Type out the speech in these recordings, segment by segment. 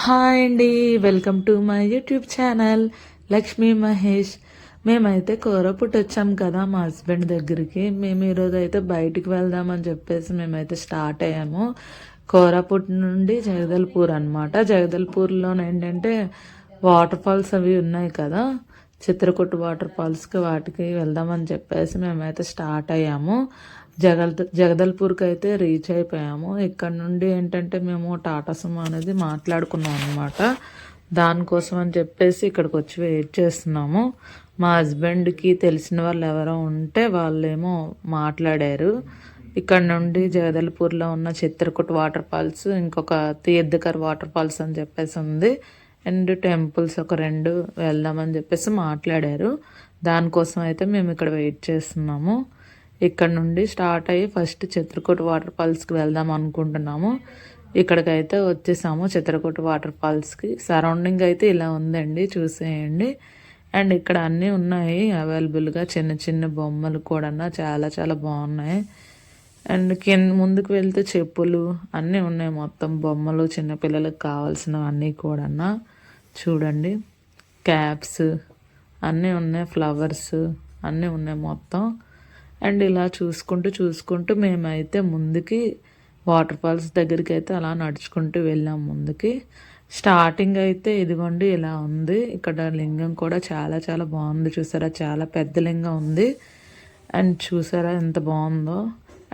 Hi అండి, welcome to my YouTube channel Lakshmi Mahesh. మేమైతే కోరాపుట్ వచ్చాం కదా మా హస్బెండ్ దగ్గరికి. మేము ఈరోజు అయితే బయటికి వెళ్దామని చెప్పేసి మేమైతే స్టార్ట్ అయ్యాము. కోరాపుట్ నుండి జగదల్పూర్ అనమాట. జగదల్పూర్లో ఏంటంటే వాటర్ ఫాల్స్ అవి ఉన్నాయి కదా, చిత్రకూట వాటర్ ఫాల్స్కి వాటికి వెళ్దామని చెప్పేసి మేమైతే స్టార్ట్ అయ్యాము. జగదల్పూర్కి అయితే రీచ్ అయిపోయాము. ఇక్కడ నుండి ఏంటంటే మేము టాటా సుమో అనేది మాట్లాడుకున్నాం అనమాట. దానికోసం అని చెప్పేసి ఇక్కడికి వచ్చి వెయిట్ చేస్తున్నాము. మా హస్బెండ్కి తెలిసిన వాళ్ళు ఎవరో ఉంటే వాళ్ళేమో మాట్లాడారు. ఇక్కడ నుండి జగదల్పూర్లో ఉన్న చిత్రకూట వాటర్ ఫాల్స్, ఇంకొక తీర్థకర్ వాటర్ ఫాల్స్ అని చెప్పేసి ఉంది, అండ్ టెంపుల్స్ ఒక 2 వెళ్దామని చెప్పేసి మాట్లాడారు. దానికోసం అయితే మేము ఇక్కడ వెయిట్ చేస్తున్నాము. ఇక్కడ నుండి స్టార్ట్ అయ్యి ఫస్ట్ చిత్రకూట వాటర్ ఫాల్స్కి వెళ్దాం అనుకుంటున్నాము. ఇక్కడికైతే వచ్చేసాము చిత్రకూట వాటర్ ఫాల్స్కి. సరౌండింగ్ అయితే ఇలా ఉందండి, చూసేయండి. అండ్ ఇక్కడ అన్నీ ఉన్నాయి అవైలబుల్గా, చిన్న చిన్న బొమ్మలు కూడా చాలా చాలా బాగున్నాయి. అండ్ ముందుకు వెళ్తే చెప్పులు అన్నీ ఉన్నాయి, మొత్తం బొమ్మలు, చిన్నపిల్లలకు కావాల్సినవి అన్నీ కూడా చూడండి. క్యాప్స్ అన్నీ ఉన్నాయి, ఫ్లవర్స్ అన్నీ ఉన్నాయి మొత్తం. అండ్ ఇలా చూసుకుంటూ మేమైతే ముందుకి వాటర్ ఫాల్స్ దగ్గరికి అయితే అలా నడుచుకుంటూ వెళ్ళాం ముందుకి. స్టార్టింగ్ అయితే ఇదిగోండి ఇలా ఉంది. ఇక్కడ లింగం కూడా చాలా చాలా బాగుంది, చూసారా, చాలా పెద్ద లింగం ఉంది. అండ్ చూసారా ఎంత బాగుందో.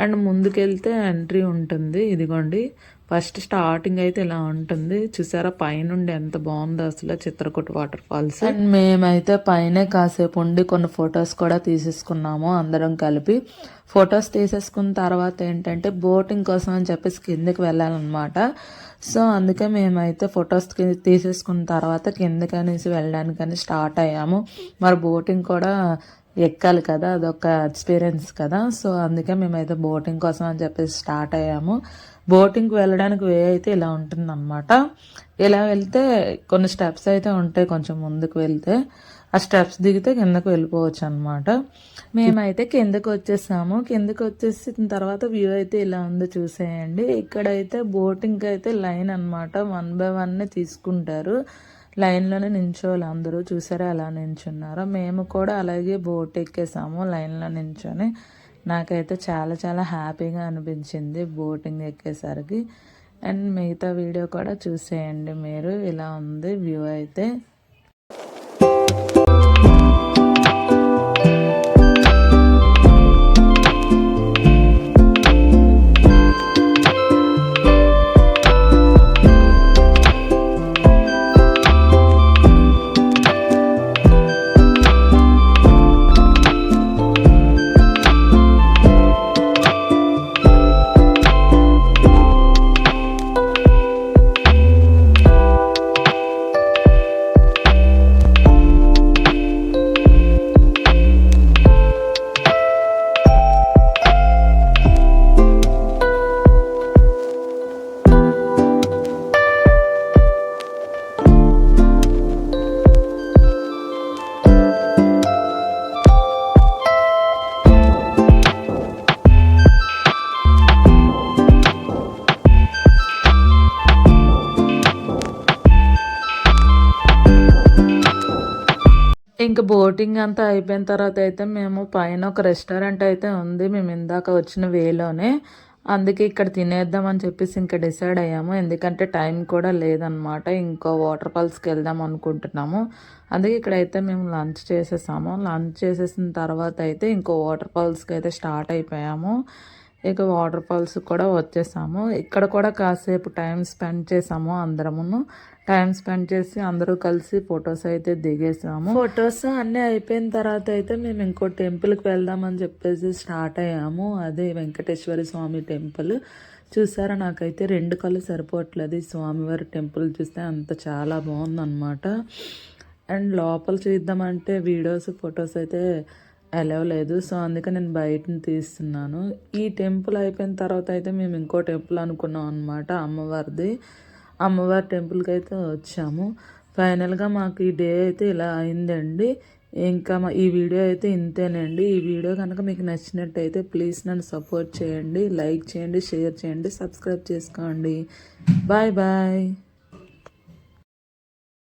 అండ్ ముందుకెళ్తే ఎంట్రీ ఉంటుంది, ఇదిగోండి. ఫస్ట్ స్టార్టింగ్ అయితే ఇలా ఉంటుంది, చూసారా, పైనుండి ఎంత బాగుందో అసలు చిత్రకూట వాటర్ ఫాల్స్. అండ్ మేమైతే పైనే కాసేపు ఉండి కొన్ని ఫొటోస్ కూడా తీసేసుకున్నాము అందరం కలిపి. ఫొటోస్ తీసేసుకున్న తర్వాత ఏంటంటే బోటింగ్ కోసం అని చెప్పేసి కిందకి వెళ్ళాలన్నమాట. సో అందుకే మేమైతే ఫొటోస్ తీసేసుకున్న తర్వాత కిందకనేసి వెళ్ళడానికని స్టార్ట్ అయ్యాము. మరి బోటింగ్ కూడా ఎక్కాలి కదా, అదొక ఎక్స్పీరియన్స్ కదా. సో అందుకే మేమైతే బోటింగ్ కోసం అని చెప్పేసి స్టార్ట్ అయ్యాము. బోటింగ్కి వెళ్ళడానికి వే అయితే ఇలా ఉంటుంది అనమాట. ఇలా వెళ్తే కొన్ని స్టెప్స్ అయితే ఉంటాయి, కొంచెం ముందుకు వెళ్తే ఆ స్టెప్స్ దిగితే కిందకు వెళ్ళిపోవచ్చు అనమాట. మేమైతే కిందకు వచ్చేసాము. కిందకు వచ్చేసిన తర్వాత వ్యూ అయితే ఇలా ఉందో చూసేయండి. ఇక్కడైతే బోటింగ్కి అయితే లైన్ అనమాట, 1 by 1 తీసుకుంటారు. లైన్లోనే నించోవాలి అందరూ, చూసారా అలా నించున్నారు. మేము కూడా అలాగే బోట్ ఎక్కేసాము లైన్లో నించొని. నాకైతే చాలా చాలా హ్యాపీగా అనిపించింది బోటింగ్ ఎక్కేసరికి. అండ్ మిగతా వీడియో కూడా చూసేయండి మీరు. ఇలా ఉంది వ్యూ అయితే. ఇంకా బోటింగ్ అంతా అయిపోయిన తర్వాత అయితే మేము పైన ఒక రెస్టారెంట్ అయితే ఉంది, మేము ఇందాక వచ్చిన వేలోనే. అందుకే ఇక్కడ తినేద్దామని చెప్పేసి ఇంకా డిసైడ్ అయ్యాము, ఎందుకంటే టైం కూడా లేదనమాట. ఇంకో వాటర్ ఫాల్స్కి వెళ్దాం అనుకుంటున్నాము. అందుకే ఇక్కడైతే మేము లంచ్ చేసేసాము. లంచ్ చేసేసిన తర్వాత అయితే ఇంకో వాటర్ ఫాల్స్కి అయితే స్టార్ట్ అయిపోయాము. ఇక వాటర్ ఫాల్స్ కూడా వచ్చేసాము. ఇక్కడ కూడా కాసేపు టైం స్పెండ్ చేసాము అందరమును. టైం స్పెండ్ చేసి అందరూ కలిసి ఫొటోస్ అయితే దిగేసాము. ఫొటోస్ అన్నీ అయిపోయిన తర్వాత అయితే మేము ఇంకో టెంపుల్కి వెళ్దామని చెప్పేసి స్టార్ట్ అయ్యాము. అదే వెంకటేశ్వర స్వామి టెంపుల్. చూసారా, నాకైతే 2 కళ్ళు సరిపోవట్లేదు. ఈ స్వామివారి టెంపుల్ చూస్తే అంత చాలా బాగుందన్నమాట. అండ్ లోపల చూద్దామంటే వీడియోస్ ఫొటోస్ అయితే అలవ్ లేదు. సో అందుకే నేను బయటని తీస్తున్నాను. ఈ టెంపుల్ అయిపోయిన తర్వాత అయితే మేము ఇంకో టెంపుల్ అనుకున్నాం అనమాట, అమ్మవారిది. అమ్మవారి టెంపుల్కి అయితే వచ్చాము. ఫైనల్గా మాకు ఈ డే అయితే ఇలా అయిందండి. ఇంకా ఈ వీడియో అయితే ఇంతేనండి. ఈ వీడియో కనుక మీకు నచ్చినట్టయితే ప్లీజ్ నన్ను సపోర్ట్ చేయండి, లైక్ చేయండి, షేర్ చేయండి, సబ్స్క్రైబ్ చేసుకోండి. Bye bye.